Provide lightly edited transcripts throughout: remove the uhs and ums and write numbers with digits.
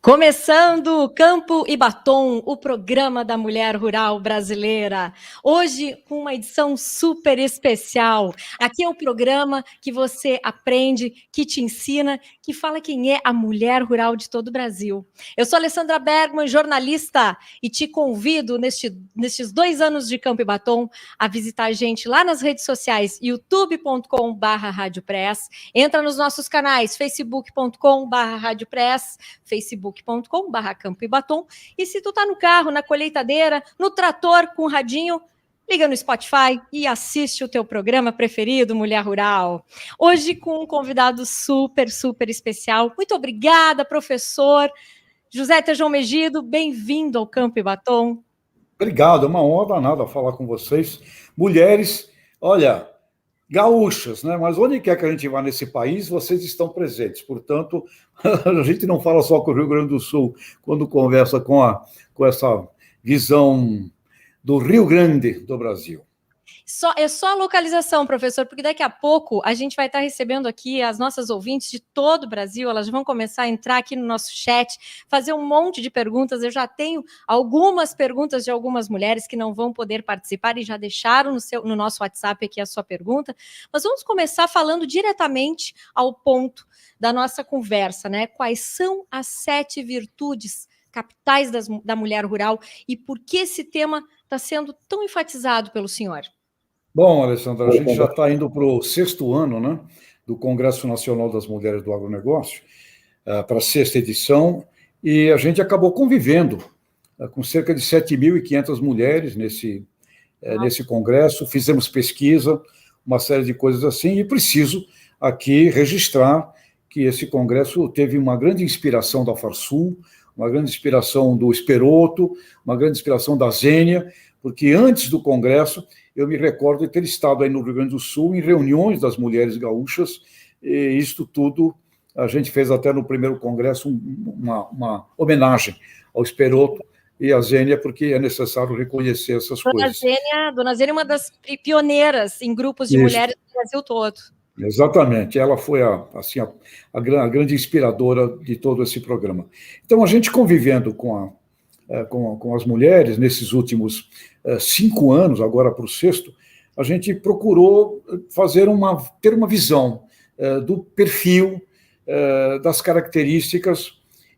Começando o Campo e Batom, o programa da mulher rural brasileira. Hoje, com uma edição super especial. Aqui é o programa que você aprende, que te ensina, que fala quem é a mulher rural de todo o Brasil. Eu sou Alessandra Bergman, jornalista, e te convido, nestes 2 anos de Campo e Batom, a visitar a gente lá nas redes sociais, youtube.com/radiopress. Entra nos nossos canais, facebook.com/radiopress, facebook.com/Campo e Batom. E se tu tá no carro, na colheitadeira, no trator com o radinho, liga no Spotify e assiste o teu programa preferido, Mulher Rural. Hoje com um convidado super, super especial. Muito obrigada, professor José Tejão Megido. Bem-vindo ao Campo e Batom. Obrigado, é uma honra danada falar com vocês. Mulheres, olha, gaúchas, né? Mas onde quer que a gente vá nesse país, vocês estão presentes. Portanto, a gente não fala só com o Rio Grande do Sul quando conversa com essa visão do Rio Grande do Brasil. É só a localização, professor, porque daqui a pouco a gente vai estar recebendo aqui as nossas ouvintes de todo o Brasil, elas vão começar a entrar aqui no nosso chat, fazer um monte de perguntas. Eu já tenho algumas perguntas de algumas mulheres que não vão poder participar e já deixaram no nosso WhatsApp aqui a sua pergunta, mas vamos começar falando diretamente ao ponto da nossa conversa, né? Quais são as 7 virtudes capitais da mulher rural e por que esse tema está sendo tão enfatizado pelo senhor? Bom, Alessandra, a gente já está indo para o 6º ano, né, do Congresso Nacional das Mulheres do Agronegócio, para a 6ª edição, e a gente acabou convivendo com cerca de 7.500 mulheres nesse congresso, fizemos pesquisa, uma série de coisas assim, e preciso aqui registrar que esse congresso teve uma grande inspiração da Farsul, uma grande inspiração do Esperoto, uma grande inspiração da Zênia, porque antes do congresso eu me recordo de ter estado aí no Rio Grande do Sul em reuniões das mulheres gaúchas, e isto tudo a gente fez até no primeiro congresso uma homenagem ao Esperoto e à Zênia, porque é necessário reconhecer essas coisas. Dona Zênia é uma das pioneiras em grupos de mulheres do Brasil todo. Exatamente, ela foi a grande inspiradora de todo esse programa. Então, a gente convivendo com as mulheres nesses últimos 5 anos, agora para o 6º, a gente procurou ter uma visão do perfil, das características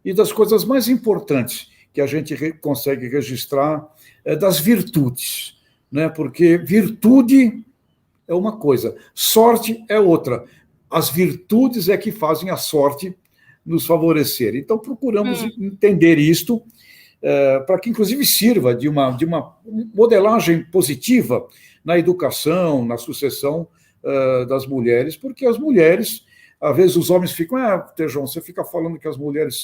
e das coisas mais importantes que a gente consegue registrar, das virtudes, né? Porque virtude é uma coisa, sorte é outra. As virtudes é que fazem a sorte nos favorecer. Então, procuramos entender isto, para que, inclusive, sirva de uma modelagem positiva na educação, na sucessão das mulheres, porque as mulheres, às vezes os homens ficam, Tejão, você fica falando que as mulheres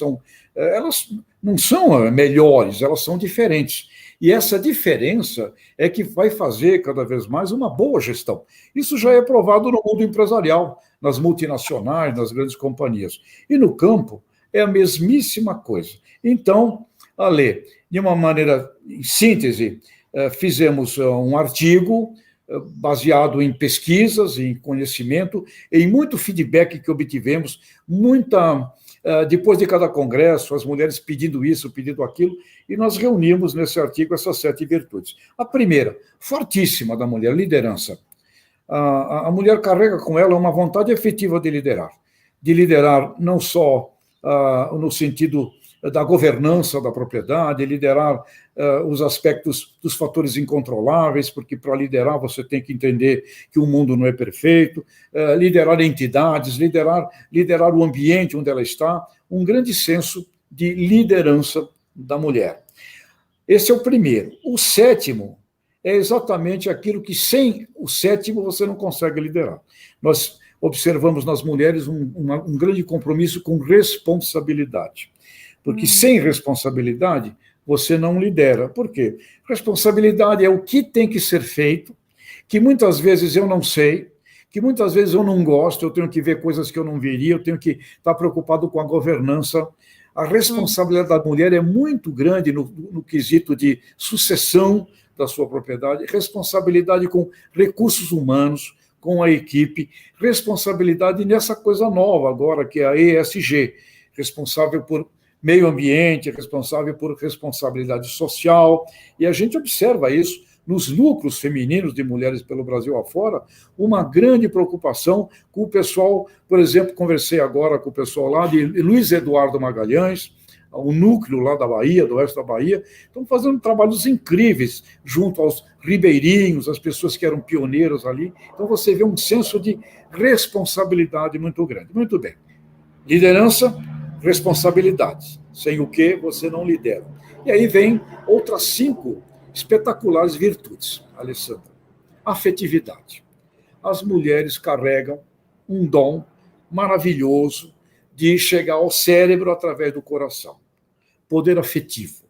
elas não são melhores, elas são diferentes. E essa diferença é que vai fazer cada vez mais uma boa gestão. Isso já é provado no mundo empresarial, nas multinacionais, nas grandes companhias. E no campo é a mesmíssima coisa. Então, Ale, de uma maneira, em síntese, fizemos um artigo baseado em pesquisas, em conhecimento, em muito feedback que obtivemos, depois de cada congresso, as mulheres pedindo isso, pedindo aquilo, e nós reunimos nesse artigo essas 7 virtudes. A primeira, fortíssima da mulher, liderança. A mulher carrega com ela uma vontade efetiva de liderar não só no sentido da governança da propriedade, liderar os aspectos dos fatores incontroláveis, porque para liderar você tem que entender que o mundo não é perfeito, liderar entidades, liderar o ambiente onde ela está, um grande senso de liderança da mulher. Esse é o primeiro. O 7º é exatamente aquilo que sem o 7º você não consegue liderar. Nós observamos nas mulheres um grande compromisso com responsabilidade. Porque sem responsabilidade, você não lidera. Por quê? Responsabilidade é o que tem que ser feito, que muitas vezes eu não sei, que muitas vezes eu não gosto, eu tenho que ver coisas que eu não veria, eu tenho que estar preocupado com a governança. A responsabilidade da mulher é muito grande no quesito de sucessão da sua propriedade, responsabilidade com recursos humanos, com a equipe, responsabilidade nessa coisa nova agora, que é a ESG, responsável por meio ambiente, responsável por responsabilidade social, e a gente observa isso nos lucros femininos de mulheres pelo Brasil afora, uma grande preocupação com o pessoal, por exemplo, conversei agora com o pessoal lá de Luiz Eduardo Magalhães, o núcleo lá da Bahia, do oeste da Bahia, estão fazendo trabalhos incríveis junto aos ribeirinhos, as pessoas que eram pioneiras ali. Então você vê um senso de responsabilidade muito grande. Muito bem. Liderança, responsabilidade. Sem o que você não lidera. E aí vem outras 5 espetaculares virtudes, Alessandra. Afetividade. As mulheres carregam um dom maravilhoso de chegar ao cérebro através do coração. Poder afetivo.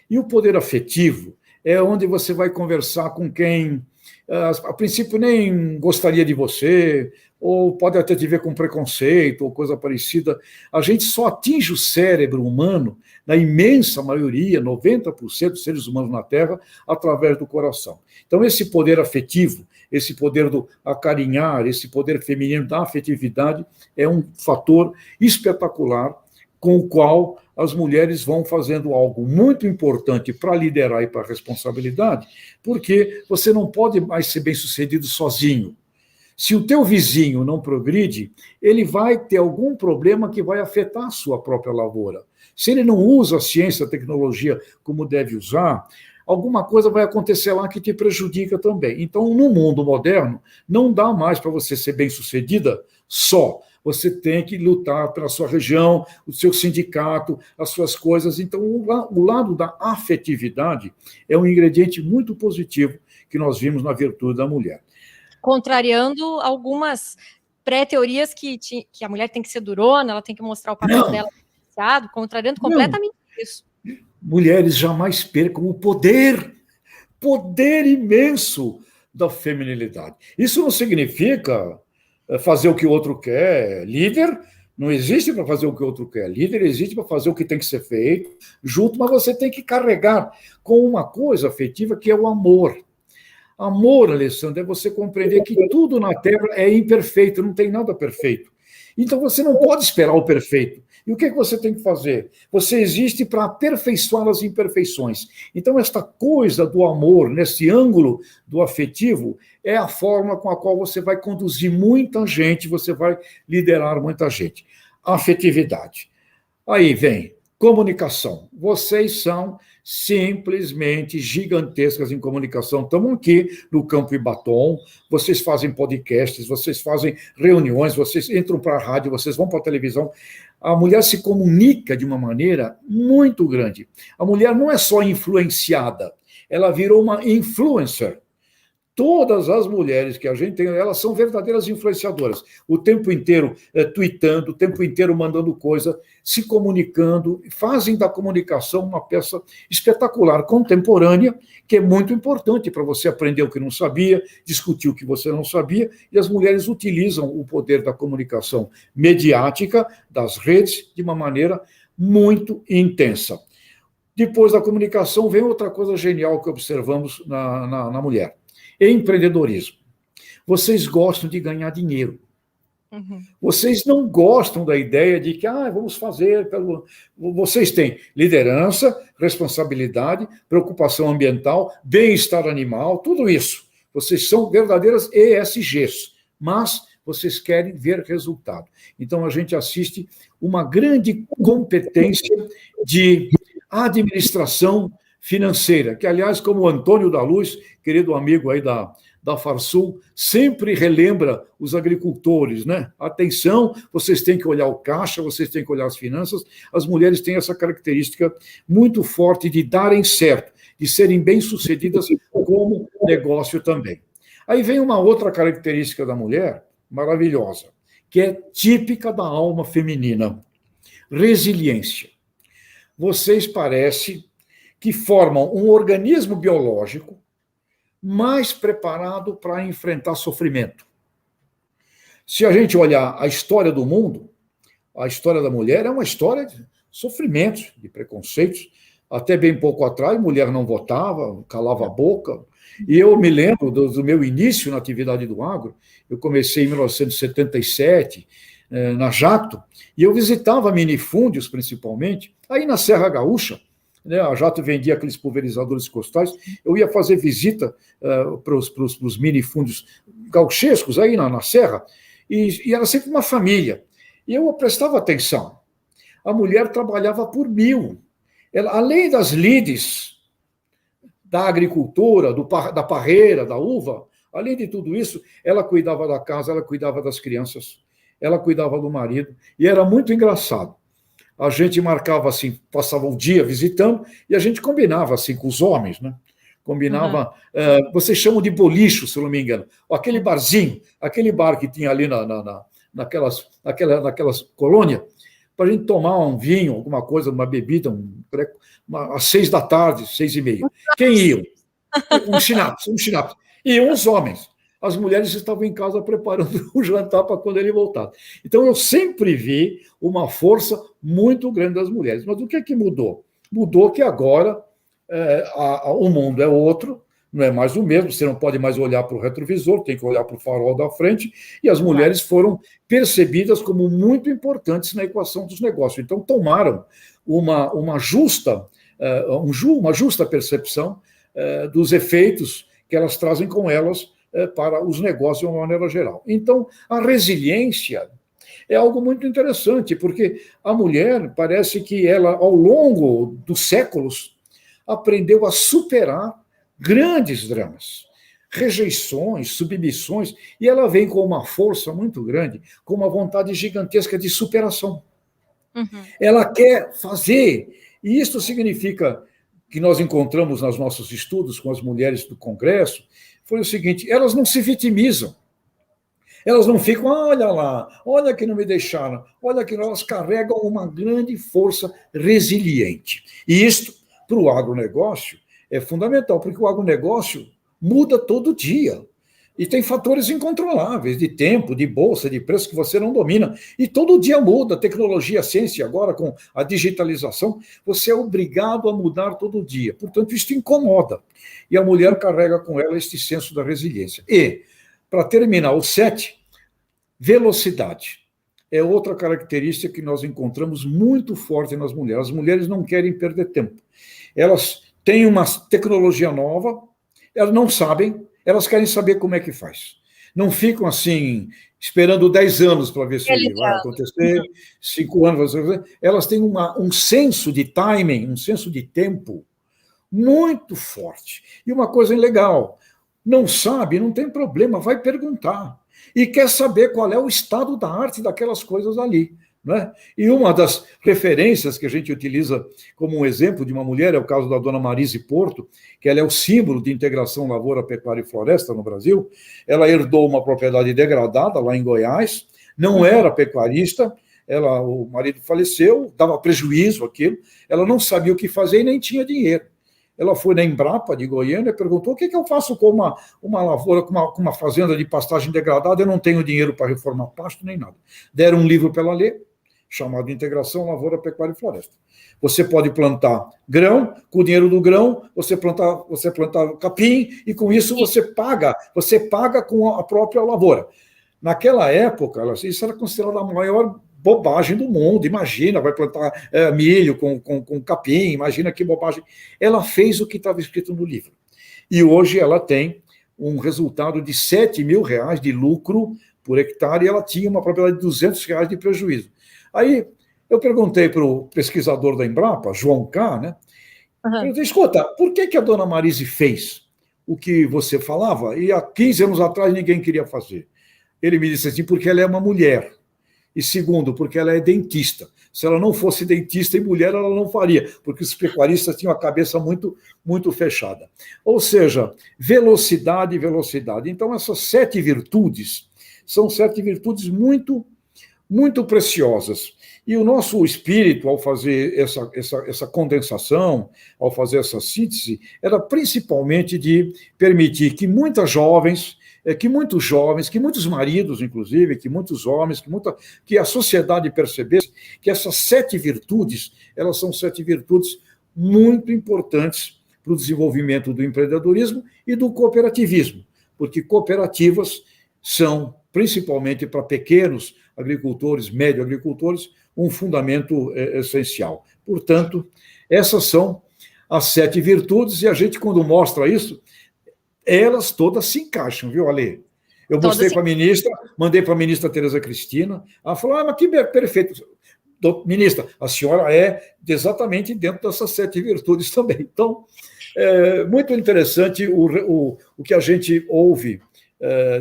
E o poder afetivo é onde você vai conversar com quem, a princípio, nem gostaria de você, ou pode até te ver com preconceito, ou coisa parecida. A gente só atinge o cérebro humano, na imensa maioria, 90% dos seres humanos na Terra, através do coração. Então, esse poder afetivo, esse poder do acarinhar, esse poder feminino da afetividade, é um fator espetacular com o qual as mulheres vão fazendo algo muito importante para liderar e para responsabilidade, porque você não pode mais ser bem-sucedido sozinho. Se o teu vizinho não progride, ele vai ter algum problema que vai afetar a sua própria lavoura. Se ele não usa a ciência, a tecnologia como deve usar, alguma coisa vai acontecer lá que te prejudica também. Então, no mundo moderno, não dá mais para você ser bem-sucedida só. Você tem que lutar pela sua região, o seu sindicato, as suas coisas. Então, o lado da afetividade é um ingrediente muito positivo que nós vimos na virtude da mulher. Contrariando algumas pré-teorias que a mulher tem que ser durona, ela tem que mostrar o papel dela diferenciado, contrariando completamente isso. Mulheres jamais percam o poder imenso da feminilidade. Isso não significa fazer o que o outro quer. Líder não existe para fazer o que o outro quer. Líder existe para fazer o que tem que ser feito junto, mas você tem que carregar com uma coisa afetiva que é o amor. Amor, Alessandra, é você compreender que tudo na Terra é imperfeito, não tem nada perfeito. Então você não pode esperar o perfeito. E o que você tem que fazer? Você existe para aperfeiçoar as imperfeições. Então, esta coisa do amor, nesse ângulo do afetivo, é a forma com a qual você vai conduzir muita gente, você vai liderar muita gente. Afetividade. Aí vem comunicação. Vocês são simplesmente gigantescas em comunicação. Estamos aqui no Campo Ibatom, vocês fazem podcasts, vocês fazem reuniões, vocês entram para a rádio, vocês vão para a televisão. A mulher se comunica de uma maneira muito grande. A mulher não é só influenciada, ela virou uma influencer. Todas as mulheres que a gente tem, elas são verdadeiras influenciadoras. O tempo inteiro tweetando, o tempo inteiro mandando coisa, se comunicando, fazem da comunicação uma peça espetacular, contemporânea, que é muito importante para você aprender o que não sabia, discutir o que você não sabia, e as mulheres utilizam o poder da comunicação mediática, das redes, de uma maneira muito intensa. Depois da comunicação, vem outra coisa genial que observamos na mulher. Empreendedorismo. Vocês gostam de ganhar dinheiro. Uhum. Vocês não gostam da ideia de que vamos fazer. Vocês têm liderança, responsabilidade, preocupação ambiental, bem-estar animal, tudo isso. Vocês são verdadeiras ESGs, mas vocês querem ver resultado. Então, a gente assiste uma grande competência de administração financeira, que, aliás, como o Antônio da Luz, querido amigo aí da Farsul, sempre relembra os agricultores, né? Atenção, vocês têm que olhar o caixa, vocês têm que olhar as finanças. As mulheres têm essa característica muito forte de darem certo, de serem bem-sucedidas como negócio também. Aí vem uma outra característica da mulher, maravilhosa, que é típica da alma feminina: resiliência. Vocês parecem que formam um organismo biológico mais preparado para enfrentar sofrimento. Se a gente olhar a história do mundo, a história da mulher é uma história de sofrimentos, de preconceitos. Até bem pouco atrás, mulher não votava, calava a boca. E eu me lembro do meu início na atividade do agro. Eu comecei em 1977, na Jacto, e eu visitava minifúndios, principalmente, aí na Serra Gaúcha, né, a Jacto vendia aqueles pulverizadores costais, eu ia fazer visita para os minifúndios gauchescos aí na Serra, e era sempre uma família. E eu prestava atenção. A mulher trabalhava por 1.000. Ela, além das lides da agricultura, da parreira, da uva, além de tudo isso, ela cuidava da casa, ela cuidava das crianças, ela cuidava do marido, e era muito engraçado. A gente marcava assim, passava o dia visitando, e a gente combinava assim com os homens, né? Combinava, vocês chamam de bolicho, se eu não me engano, aquele barzinho, aquele bar que tinha ali naquelas colônias, para a gente tomar um vinho, alguma coisa, uma bebida, às 6 da tarde, 6h30. Quem iam? Um schnapps. Iam os homens. As mulheres estavam em casa preparando o jantar para quando ele voltasse. Então, eu sempre vi uma força muito grande das mulheres. Mas o que é que mudou? Mudou que agora o mundo é outro, não é mais o mesmo, você não pode mais olhar para o retrovisor, tem que olhar para o farol da frente, e as mulheres foram percebidas como muito importantes na equação dos negócios. Então, tomaram uma justa percepção dos efeitos que elas trazem com elas para os negócios de uma maneira geral. Então, a resiliência é algo muito interessante, porque a mulher parece que ela, ao longo dos séculos, aprendeu a superar grandes dramas, rejeições, submissões, e ela vem com uma força muito grande, com uma vontade gigantesca de superação. Uhum. Ela quer fazer, e isso significa que nós encontramos nos nossos estudos com as mulheres do Congresso, foi o seguinte: elas não se vitimizam, elas não ficam, olha lá, olha que não me deixaram, olha que elas carregam uma grande força resiliente. E isto, para o agronegócio, é fundamental, porque o agronegócio muda todo dia. E tem fatores incontroláveis, de tempo, de bolsa, de preço, que você não domina. E todo dia muda, a tecnologia, a ciência, agora com a digitalização, você é obrigado a mudar todo dia. Portanto, isso incomoda. E a mulher carrega com ela este senso da resiliência. E, para terminar, o 7, velocidade. É outra característica que nós encontramos muito forte nas mulheres. As mulheres não querem perder tempo. Elas têm uma tecnologia nova, elas não sabem, elas querem saber como é que faz. Não ficam assim, esperando 10 anos para ver se vai acontecer, 5 anos. Elas têm um senso de timing, um senso de tempo muito forte. E uma coisa legal, não sabe, não tem problema, vai perguntar. E quer saber qual é o estado da arte daquelas coisas ali. Né? E uma das referências que a gente utiliza como um exemplo de uma mulher é o caso da dona Marise Porto, que ela é o símbolo de integração lavoura, pecuária e floresta no Brasil. Ela herdou uma propriedade degradada lá em Goiás, não era pecuarista, o marido faleceu, dava prejuízo aquilo, ela não sabia o que fazer e nem tinha dinheiro. Ela foi na Embrapa de Goiânia e perguntou: o que eu faço com uma lavoura, com uma fazenda de pastagem degradada? Eu não tenho dinheiro para reformar pasto nem nada. Deram um livro para ela ler, chamado Integração Lavoura, Pecuária e Floresta. Você pode plantar grão, com o dinheiro do grão, você planta capim, e com isso você paga com a própria lavoura. Naquela época, isso era considerado a maior bobagem do mundo. Imagina, vai plantar milho com capim, imagina que bobagem. Ela fez o que estava escrito no livro. E hoje ela tem um resultado de R$7.000 de lucro por hectare, e ela tinha uma propriedade de R$200 de prejuízo. Aí eu perguntei para o pesquisador da Embrapa, João K., né? Eu disse: escuta, por que a dona Marise fez o que você falava e há 15 anos atrás ninguém queria fazer? Ele me disse assim: porque ela é uma mulher. E segundo, porque ela é dentista. Se ela não fosse dentista e mulher, ela não faria, porque os pecuaristas tinham a cabeça muito, muito fechada. Ou seja, velocidade. Então, essas 7 virtudes são 7 virtudes muito, muito preciosas. E o nosso espírito, ao fazer essa condensação, ao fazer essa síntese, era principalmente de permitir que muitas jovens, que muitos maridos, inclusive, que muitos homens, que a sociedade percebesse que essas 7 virtudes, elas são 7 virtudes muito importantes para o desenvolvimento do empreendedorismo e do cooperativismo, porque cooperativas são principalmente para pequenos agricultores, médio agricultores, um fundamento essencial. Portanto, essas são as 7 virtudes, e a gente, quando mostra isso, elas todas se encaixam, viu, Ale? Eu mostrei para a ministra, mandei para a ministra Tereza Cristina, ela falou, mas que perfeito. Ministra, a senhora é exatamente dentro dessas 7 virtudes também. Então, é muito interessante o que a gente ouve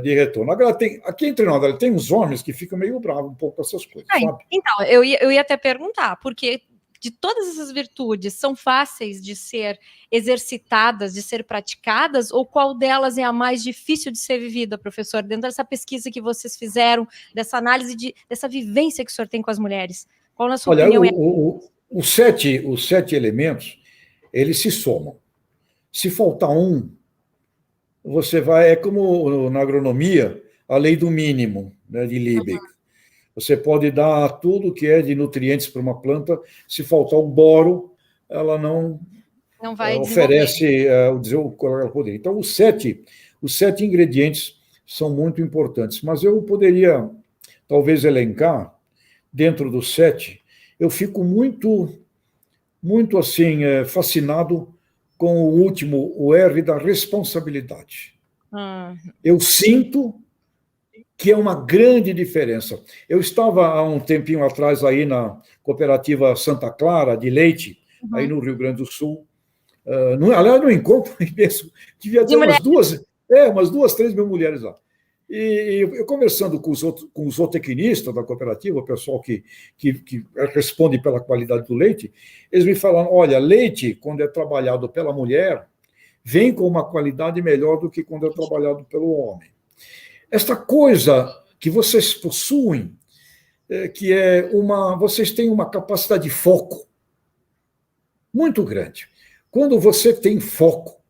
de retorno. Agora, aqui entre nós, tem uns homens que ficam meio bravos um pouco com essas coisas, sabe? Então, eu ia até perguntar, porque de todas essas virtudes são fáceis de ser exercitadas, de ser praticadas, ou qual delas é a mais difícil de ser vivida, professor? Dentro dessa pesquisa que vocês fizeram, dessa análise, dessa vivência que o senhor tem com as mulheres, qual na sua opinião é? Os 7 elementos, eles se somam. Se faltar um, você vai... É como na agronomia, a lei do mínimo, né, de Liebig. Você pode dar tudo que é de nutrientes para uma planta, se faltar o boro, ela não vai oferece o poder. Então, os 7 ingredientes são muito importantes, mas eu poderia, talvez, elencar, dentro dos 7, eu fico muito assim, fascinado com o último, o R da responsabilidade. Eu sinto que é uma grande diferença. Eu estava há um tempinho atrás aí na cooperativa Santa Clara de leite, aí no Rio Grande do Sul. Aliás, no encontro imenso, devia ter umas 2, 3 mil mulheres lá. E eu conversando com os zootecnistas da cooperativa, o pessoal que responde pela qualidade do leite, eles me falaram, olha, leite, quando é trabalhado pela mulher, vem com uma qualidade melhor do que quando é trabalhado pelo homem. Esta coisa que vocês possuem, que vocês têm uma capacidade de foco muito grande. Quando você tem foco,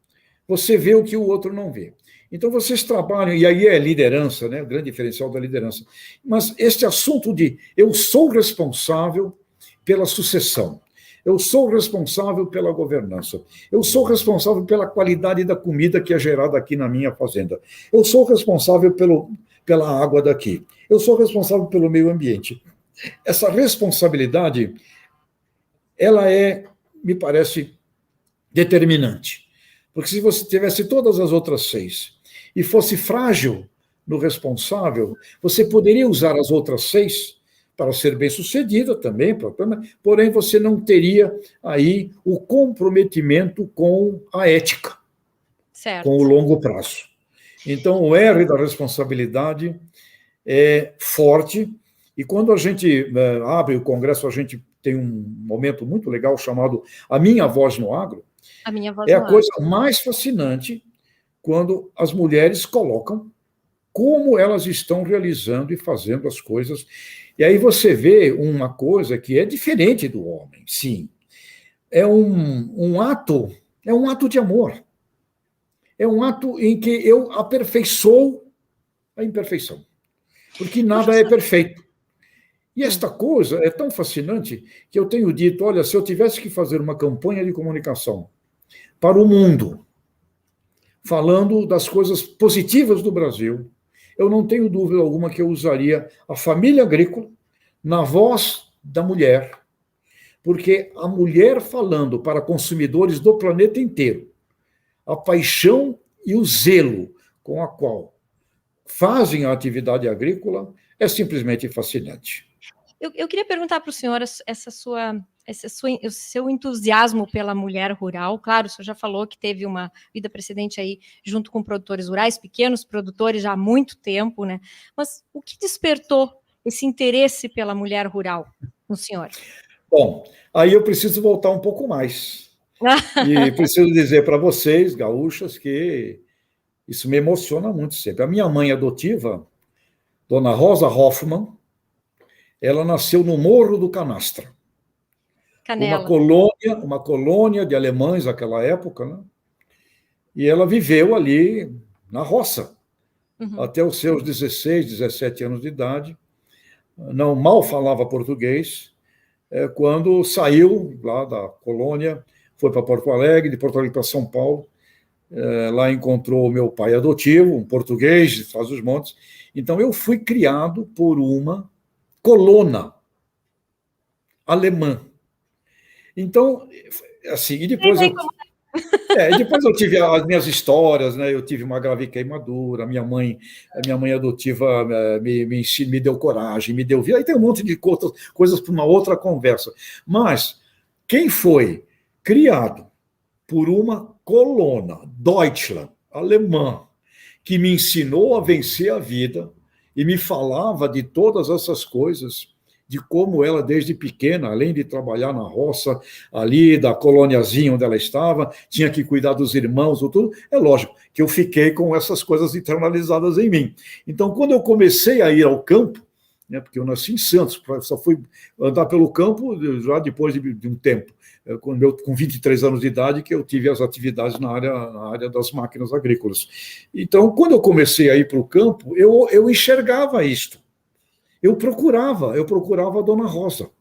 você vê o que o outro não vê. Então, vocês trabalham, e aí é liderança, né? O grande diferencial da liderança. Mas este assunto de eu sou responsável pela sucessão, eu sou responsável pela governança, eu sou responsável pela qualidade da comida que é gerada aqui na minha fazenda, eu sou responsável pela água daqui, eu sou responsável pelo meio ambiente. Essa responsabilidade, ela me parece, determinante. Porque se você tivesse todas as outras 6 e fosse frágil no responsável, você poderia usar as outras 6 para ser bem-sucedida também, porém você não teria aí o comprometimento com a ética, certo, com o longo prazo. Então, o R da responsabilidade é forte, e quando a gente abre o congresso, a gente tem um momento muito legal chamado A Minha Voz no Agro. É a coisa mais fascinante quando as mulheres colocam como elas estão realizando e fazendo as coisas. E aí você vê uma coisa que é diferente do homem, sim. É um ato de amor. É um ato em que eu aperfeiçoo a imperfeição. Porque nada é perfeito. E esta coisa é tão fascinante que eu tenho dito, olha, se eu tivesse que fazer uma campanha de comunicação para o mundo, falando das coisas positivas do Brasil, eu não tenho dúvida alguma que eu usaria a família agrícola na voz da mulher, porque a mulher falando para consumidores do planeta inteiro, a paixão e o zelo com a qual fazem a atividade agrícola é simplesmente fascinante. Eu queria perguntar para o senhor o seu entusiasmo pela mulher rural. Claro, o senhor já falou que teve uma vida precedente aí junto com produtores rurais, pequenos produtores já há muito tempo, né? Mas o que despertou esse interesse pela mulher rural no senhor? Bom, aí eu preciso voltar um pouco mais. E preciso dizer para vocês, gaúchas, que isso me emociona muito sempre. A minha mãe adotiva, Dona Rosa Hoffmann, ela nasceu no Morro do Canastra. Canela. Uma colônia de alemães naquela época, né? E ela viveu ali na roça, até os seus 16, 17 anos de idade. Não mal falava português, quando saiu lá da colônia, foi para Porto Alegre, de Porto Alegre para São Paulo, lá encontrou o meu pai adotivo, um português de Trás-os-Montes. Então, eu fui criado por uma colona alemã. Então, assim, e depois depois eu tive as minhas histórias, né? Eu tive uma grave queimadura, a minha mãe adotiva me deu coragem, me deu vida. Aí tem um monte de coisas para uma outra conversa. Mas quem foi criado por uma colona, Deutschland, alemã, que me ensinou a vencer a vida e me falava de todas essas coisas, de como ela, desde pequena, além de trabalhar na roça, ali da coloniazinha onde ela estava, tinha que cuidar dos irmãos, ou tudo. É lógico que eu fiquei com essas coisas internalizadas em mim. Então, quando eu comecei a ir ao campo, né, porque eu nasci em Santos, só fui andar pelo campo já depois de um tempo, com 23 anos de idade, que eu tive as atividades na área das máquinas agrícolas. Então, quando eu comecei a ir para o campo, eu enxergava isto. Eu procurava a Dona Rosa.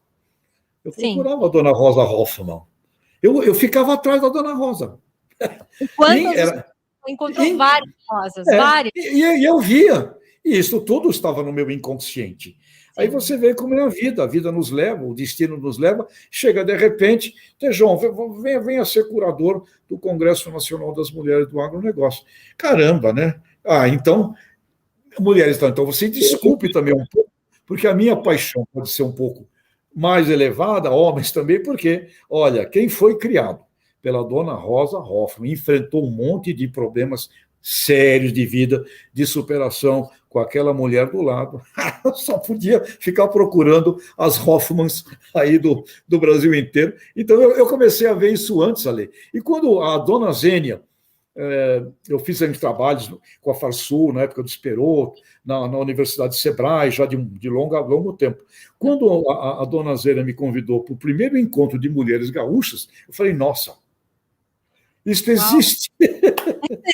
Eu procurava a Dona Rosa Hoffmann. Eu ficava atrás da Dona Rosa. Quantas encontrou várias rosas, várias. E eu via. E isso tudo estava no meu inconsciente. Sim. Aí você vê como é a vida nos leva, o destino nos leva, chega de repente, João, venha ser curador do Congresso Nacional das Mulheres do Agronegócio. Caramba, né? Então, mulheres, então você desculpe também um pouco, porque a minha paixão pode ser um pouco mais elevada, homens também, porque, olha, quem foi criado pela Dona Rosa Hoffmann enfrentou um monte de problemas sérios de vida, de superação com aquela mulher do lado. Só podia ficar procurando as Hoffmanns aí do Brasil inteiro. Então, eu comecei a ver isso antes, Ale. E quando a Dona Zênia, eu fiz uns trabalhos com a Farsul, na época do Esperô, na Universidade de Sebrae, já de longo tempo. Quando a Dona Zênia me convidou para o primeiro encontro de mulheres gaúchas, eu falei, nossa, isso existe.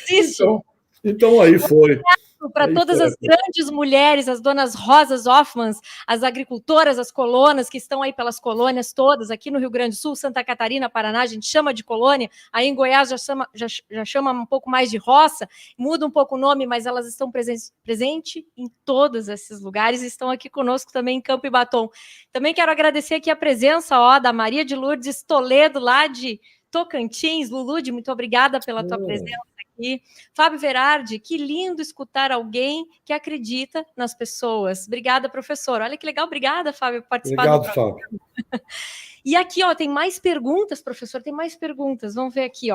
Existe. Então aí foi. Para todas as grandes mulheres, as donas Rosas Hoffmanns, as agricultoras, as colonas que estão aí pelas colônias todas, aqui no Rio Grande do Sul, Santa Catarina, Paraná, a gente chama de colônia, aí em Goiás já chama um pouco mais de roça, muda um pouco o nome, mas elas estão presentes em todos esses lugares e estão aqui conosco também em Campo e Batom. Também quero agradecer aqui a presença da Maria de Lourdes Toledo, lá de Tocantins. Lulude, muito obrigada pela tua presença aqui. Fábio Verardi, que lindo escutar alguém que acredita nas pessoas. Obrigada, professor. Olha que legal, obrigada, Fábio, por participar. Obrigado, Fábio. E aqui, tem mais perguntas, professor, tem mais perguntas. Vamos ver aqui,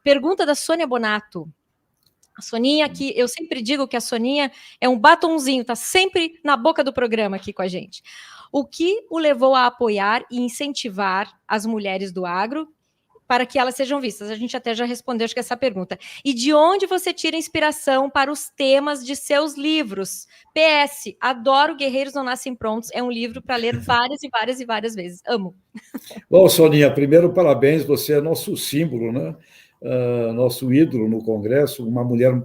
pergunta da Sônia Bonato. A Soninha, que eu sempre digo que a Soninha é um batonzinho, está sempre na boca do programa aqui com a gente. O que o levou a apoiar e incentivar as mulheres do agro para que elas sejam vistas? A gente até já respondeu, acho que essa pergunta. E de onde você tira inspiração para os temas de seus livros? PS, adoro Guerreiros Não Nascem Prontos, é um livro para ler várias e várias e várias vezes. Amo. Bom, Soninha, primeiro, parabéns, você é nosso símbolo, né? Nosso ídolo no Congresso, uma mulher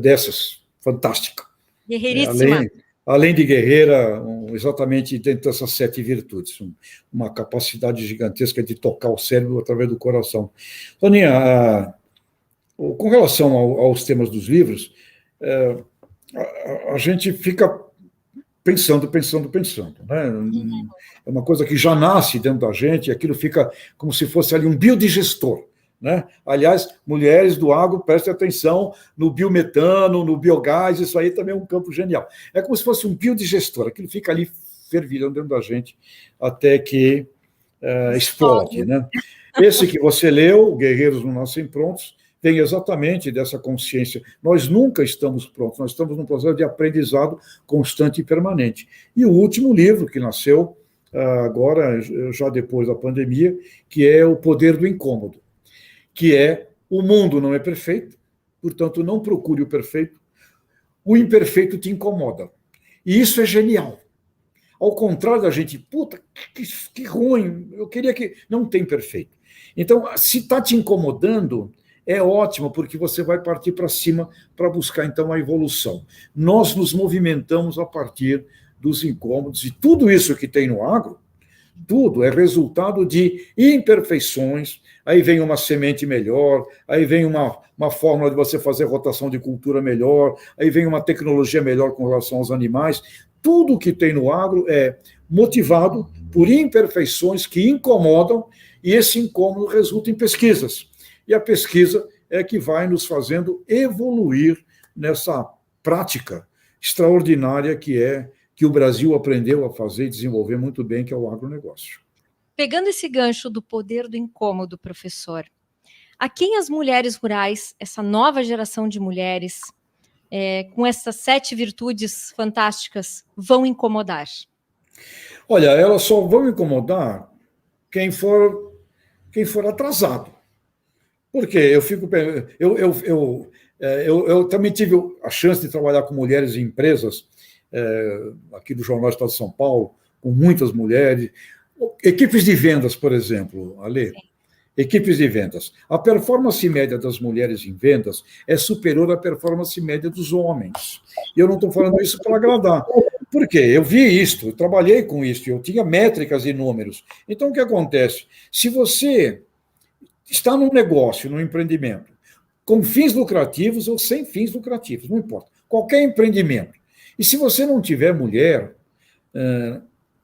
dessas, fantástica. Guerreiríssima. Além de guerreira, exatamente dentro dessas 7 virtudes, uma capacidade gigantesca de tocar o cérebro através do coração. Toninha, com relação aos temas dos livros, a gente fica pensando, né? É uma coisa que já nasce dentro da gente, e aquilo fica como se fosse ali um biodigestor. Né? Aliás, mulheres do agro, prestem atenção no biometano, no biogás, isso aí também é um campo genial. É como se fosse um biodigestor, aquilo fica ali fervilhando dentro da gente até que explode. Né? Esse que você leu, Guerreiros Não Nascem Prontos, tem exatamente dessa consciência. Nós nunca estamos prontos, nós estamos num processo de aprendizado constante e permanente. E o último livro que nasceu agora, já depois da pandemia, que é O Poder do Incômodo, que é: o mundo não é perfeito, portanto, não procure o perfeito, o imperfeito te incomoda. E isso é genial. Ao contrário da gente, puta, que ruim, eu queria que... Não tem perfeito. Então, se está te incomodando, é ótimo, porque você vai partir para cima para buscar, então, a evolução. Nós nos movimentamos a partir dos incômodos, e tudo isso que tem no agro, Tudo é resultado de imperfeições. Aí vem uma semente melhor, aí vem uma fórmula de você fazer rotação de cultura melhor, aí vem uma tecnologia melhor com relação aos animais. Tudo que tem no agro é motivado por imperfeições que incomodam, e esse incômodo resulta em pesquisas. E a pesquisa é que vai nos fazendo evoluir nessa prática extraordinária que o Brasil aprendeu a fazer e desenvolver muito bem, que é o agronegócio. Pegando esse gancho do poder do incômodo, professor, a quem as mulheres rurais, essa nova geração de mulheres, com essas 7 virtudes fantásticas, vão incomodar? Olha, elas só vão incomodar quem for atrasado. Por quê? Eu também tive a chance de trabalhar com mulheres em empresas, aqui do Jornal do Estado de São Paulo, com muitas mulheres. Equipes de vendas, por exemplo, Ale. Equipes de vendas. A performance média das mulheres em vendas é superior à performance média dos homens. E eu não estou falando isso para agradar. Por quê? Eu vi isso, eu trabalhei com isso, eu tinha métricas e números. Então, o que acontece? Se você está num negócio, num empreendimento, com fins lucrativos ou sem fins lucrativos, não importa. Qualquer empreendimento. E se você não tiver mulher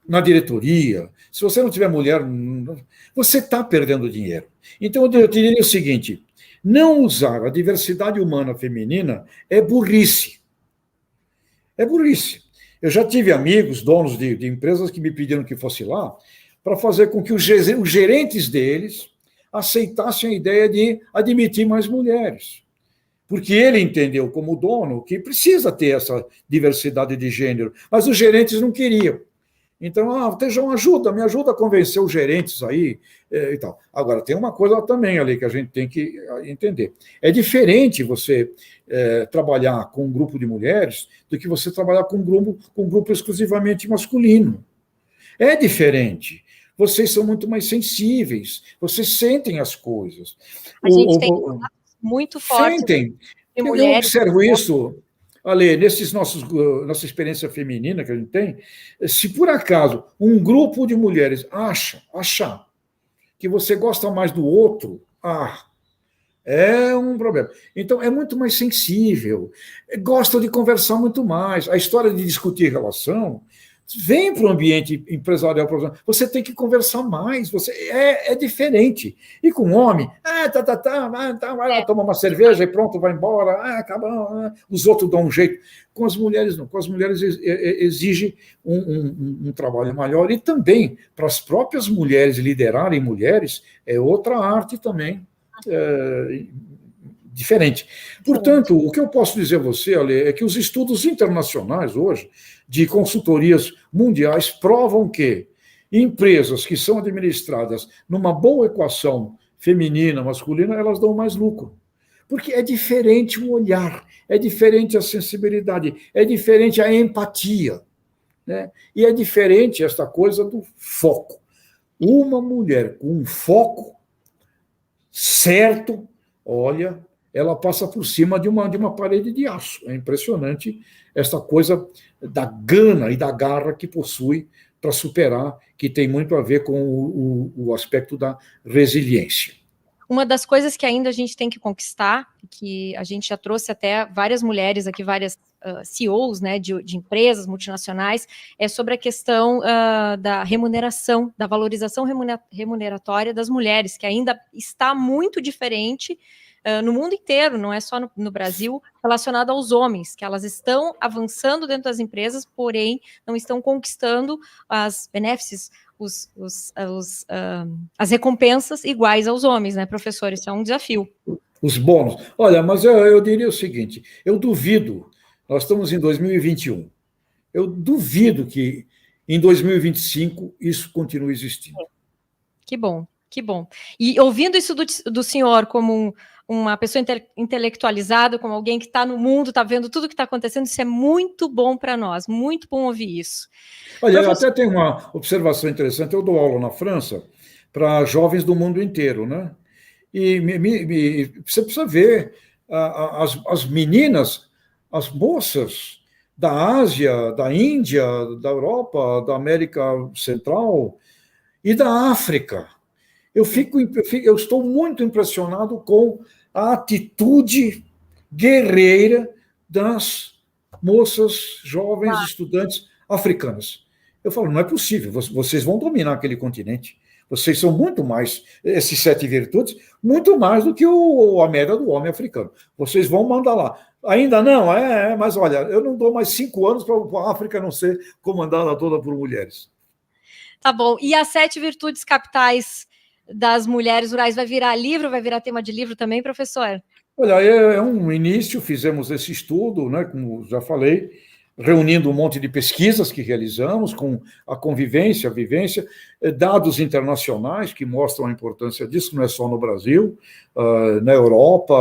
na diretoria, se você não tiver mulher, você está perdendo dinheiro. Então, eu te diria o seguinte: não usar a diversidade humana feminina é burrice. É burrice. Eu já tive amigos, donos de empresas, que me pediram que fosse lá para fazer com que os gerentes deles aceitassem a ideia de admitir mais mulheres. Porque ele entendeu, como dono, que precisa ter essa diversidade de gênero, mas os gerentes não queriam. Então, Tejão, me ajuda a convencer os gerentes aí e tal. Agora, tem uma coisa também ali que a gente tem que entender. É diferente você trabalhar com um grupo de mulheres do que você trabalhar com um grupo exclusivamente masculino. É diferente. Vocês são muito mais sensíveis, vocês sentem as coisas. A gente tem muito forte. Sentem. Eu observo isso, Ale, nossa experiência feminina que a gente tem. Se por acaso um grupo de mulheres achar que você gosta mais do outro, é um problema. Então, é muito mais sensível, gosta de conversar muito mais. A história de discutir relação vem para o ambiente empresarial profissional. Você tem que conversar mais, é diferente. E com homem, vai lá, toma uma cerveja e pronto, vai embora, acaba, os outros dão um jeito. Com as mulheres, não. Com as mulheres exige um trabalho maior. E também, para as próprias mulheres liderarem mulheres, é outra arte também diferente. Portanto, o que eu posso dizer a você, Ale, é que os estudos internacionais hoje, de consultorias mundiais, provam que empresas que são administradas numa boa equação feminina, masculina, elas dão mais lucro. Porque é diferente o olhar, é diferente a sensibilidade, é diferente a empatia, né? E é diferente esta coisa do foco. Uma mulher com um foco certo, olha, ela passa por cima de uma parede de aço. É impressionante essa coisa da gana e da garra que possui para superar, que tem muito a ver com o aspecto da resiliência. Uma das coisas que ainda a gente tem que conquistar, que a gente já trouxe até várias mulheres aqui, várias CEOs, né, de empresas multinacionais, é sobre a questão da remuneração, da valorização remuneratória das mulheres, que ainda está muito diferente no mundo inteiro, não é só no Brasil, relacionado aos homens, que elas estão avançando dentro das empresas, porém não estão conquistando as benefícios, as recompensas iguais aos homens, né, professor? Isso é um desafio. Os bônus. Olha, mas eu diria o seguinte, eu duvido, nós estamos em 2021, eu duvido que em 2025 isso continue existindo. Que bom, que bom. E ouvindo isso do senhor como uma pessoa intelectualizada, como alguém que está no mundo, está vendo tudo o que está acontecendo, isso é muito bom para nós, muito bom ouvir isso. Olha, eu até tenho uma observação interessante, eu dou aula na França para jovens do mundo inteiro, né? E você precisa ver as meninas, as moças da Ásia, da Índia, da Europa, da América Central, e da África. Eu estou muito impressionado com a atitude guerreira das moças, jovens, estudantes africanas. Eu falo, não é possível, vocês vão dominar aquele continente. Vocês são muito mais, esses 7 virtudes, muito mais do que a média do homem africano. Vocês vão mandar lá. Ainda não, mas olha, eu não dou mais 5 anos para a África não ser comandada toda por mulheres. Tá bom. E as 7 virtudes capitais das mulheres rurais vai virar livro, vai virar tema de livro também, professor? Olha, é um início, fizemos esse estudo, né, como já falei, reunindo um monte de pesquisas que realizamos com a convivência, a vivência, dados internacionais que mostram a importância disso, não é só no Brasil, na Europa,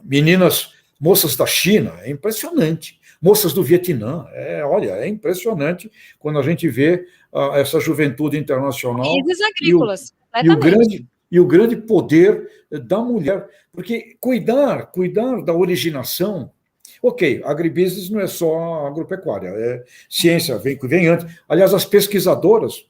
meninas, moças da China, é impressionante, moças do Vietnã, olha, é impressionante quando a gente vê essa juventude internacional. Países agrícolas, e o grande poder da mulher, porque cuidar da originação. Ok, agribusiness não é só agropecuária, é ciência, vem antes. Aliás, as pesquisadoras,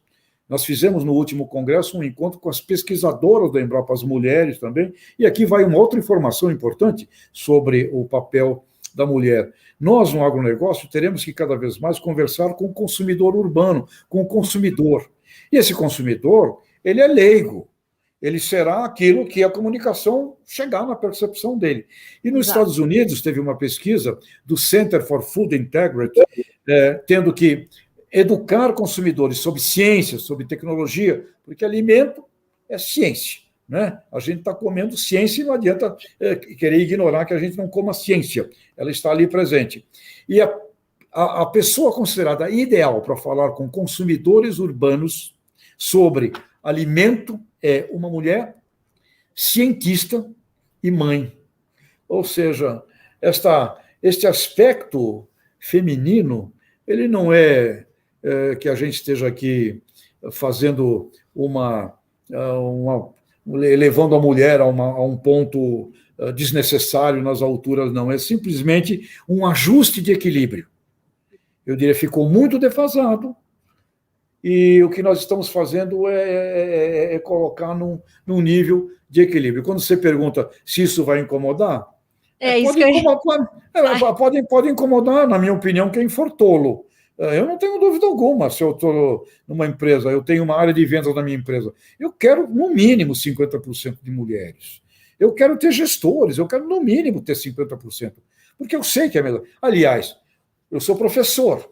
nós fizemos no último congresso um encontro com as pesquisadoras da Embrapa, as mulheres também, e aqui vai uma outra informação importante sobre o papel da mulher. Nós, no agronegócio, teremos que cada vez mais conversar com o consumidor urbano, com o consumidor. E esse consumidor, ele é leigo. Ele será aquilo que a comunicação chegar na percepção dele. E nos Estados Unidos teve uma pesquisa do Center for Food Integrity, tendo que educar consumidores sobre ciência, sobre tecnologia, porque alimento é ciência, né? A gente está comendo ciência e não adianta querer ignorar que a gente não coma ciência. Ela está ali presente. E a pessoa considerada ideal para falar com consumidores urbanos sobre alimento é uma mulher cientista e mãe. Ou seja, este aspecto feminino, ele não é que a gente esteja aqui fazendo levando a mulher a um ponto desnecessário nas alturas, não. É simplesmente um ajuste de equilíbrio. Eu diria, ficou muito defasado, e o que nós estamos fazendo é colocar num nível de equilíbrio. Quando você pergunta se isso vai incomodar, pode incomodar, na minha opinião, quem for tolo. Eu não tenho dúvida alguma, se eu estou numa empresa, eu tenho uma área de vendas na minha empresa, eu quero, no mínimo, 50% de mulheres. Eu quero ter gestores, eu quero, no mínimo, ter 50%, porque eu sei que é melhor. Aliás, eu sou professor.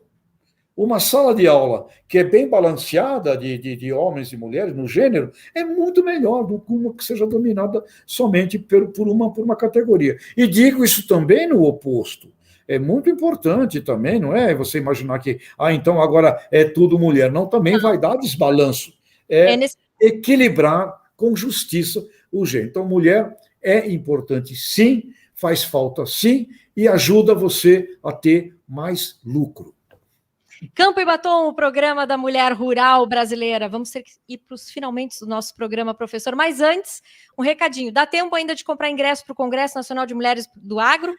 Uma sala de aula que é bem balanceada de homens e mulheres no gênero é muito melhor do que uma que seja dominada somente por uma categoria. E digo isso também no oposto. É muito importante também, não é você imaginar que, então agora é tudo mulher. Não, também vai dar desbalanço. Equilibrar com justiça o gênero. Então, mulher é importante, sim, faz falta, sim, e ajuda você a ter mais lucro. Campo e Batom, o programa da mulher rural brasileira. Vamos ir para os finalmente do nosso programa, professor. Mas antes, um recadinho. Dá tempo ainda de comprar ingresso para o Congresso Nacional de Mulheres do Agro?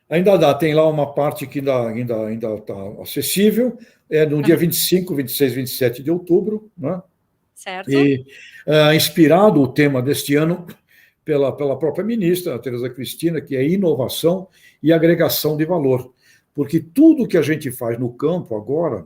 Ainda dá. Tem lá uma parte que ainda está acessível. É no dia 25, 26, 27 de outubro. Né? Certo. E inspirado o tema deste ano pela própria ministra, a Tereza Cristina, que é inovação e agregação de valor. Porque tudo que a gente faz no campo agora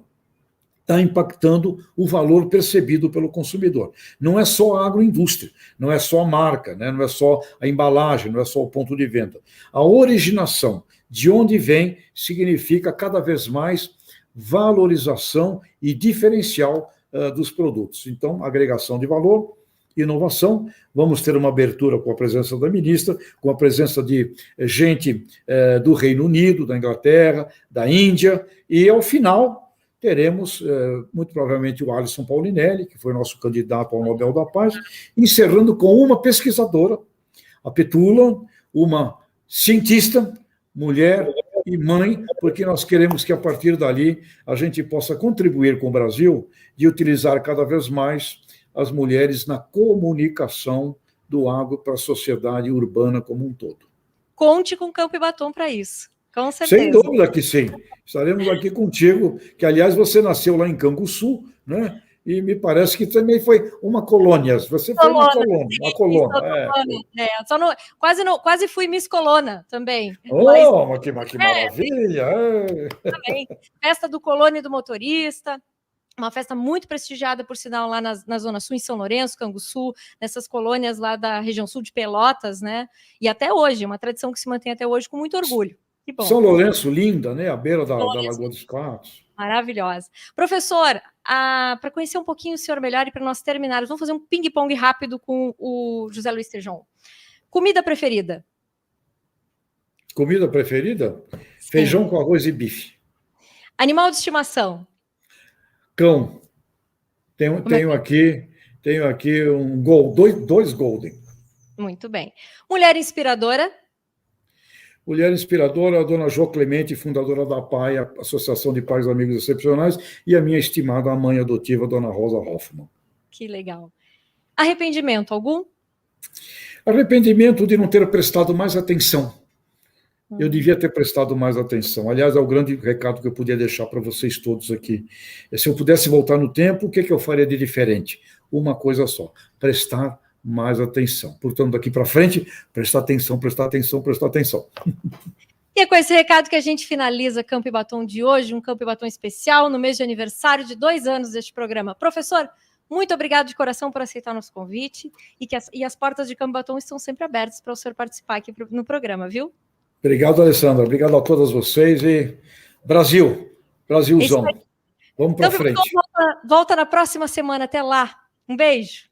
está impactando o valor percebido pelo consumidor. Não é só a agroindústria, não é só a marca, né? Não é só a embalagem, não é só o ponto de venda. A originação, de onde vem, significa cada vez mais valorização e diferencial dos produtos. Então, agregação de valor, inovação, vamos ter uma abertura com a presença da ministra, com a presença de gente do Reino Unido, da Inglaterra, da Índia, e ao final teremos, muito provavelmente, o Alisson Paulinelli, que foi nosso candidato ao Nobel da Paz, encerrando com uma pesquisadora, a Petula, uma cientista, mulher e mãe, porque nós queremos que, a partir dali, a gente possa contribuir com o Brasil de utilizar cada vez mais as mulheres na comunicação do agro para a sociedade urbana como um todo. Conte com Campo e Batom para isso. Com certeza. Sem dúvida que sim. Estaremos aqui contigo, que, aliás, você nasceu lá em Canguçu, né? E me parece que também foi uma colônia. Você foi uma colônia. Uma colônia. Quase fui Miss Colona também. Oh, mas que maravilha! Também. Festa do Colônia e do Motorista. Uma festa muito prestigiada, por sinal, lá na Zona Sul, em São Lourenço, Canguçu, nessas colônias lá da região sul de Pelotas, né? E até hoje, uma tradição que se mantém até hoje com muito orgulho. Que bom. São Lourenço, linda, né? À beira da Lagoa dos Patos. Maravilhosa. Professor, para conhecer um pouquinho o senhor melhor e para nós terminarmos, vamos fazer um ping-pong rápido com o José Luiz Tejon. Comida preferida? Comida preferida? Sim. Feijão com arroz e bife. Animal de estimação? Cão. Tenho aqui dois Golden. Muito bem. Mulher inspiradora? Mulher inspiradora, a dona Jo Clemente, fundadora da PAI, a Associação de Pais e Amigos Excepcionais, e a minha estimada mãe adotiva, dona Rosa Hoffmann. Que legal. Arrependimento algum? Arrependimento de não ter prestado mais atenção. Eu devia ter prestado mais atenção. Aliás, é o grande recado que eu podia deixar para vocês todos aqui. Se eu pudesse voltar no tempo, o que eu faria de diferente? Uma coisa só, prestar mais atenção. Portanto, daqui para frente, prestar atenção, prestar atenção, prestar atenção. E é com esse recado que a gente finaliza Campo e Batom de hoje, um Campo e Batom especial, no mês de aniversário de 2 anos deste programa. Professor, muito obrigado de coração por aceitar nosso convite e as portas de Campo e Batom estão sempre abertas para o senhor participar aqui no programa, viu? Obrigado, Alessandra. Obrigado a todas vocês e Brasilzão. Vamos para frente. Volta na próxima semana. Até lá. Um beijo.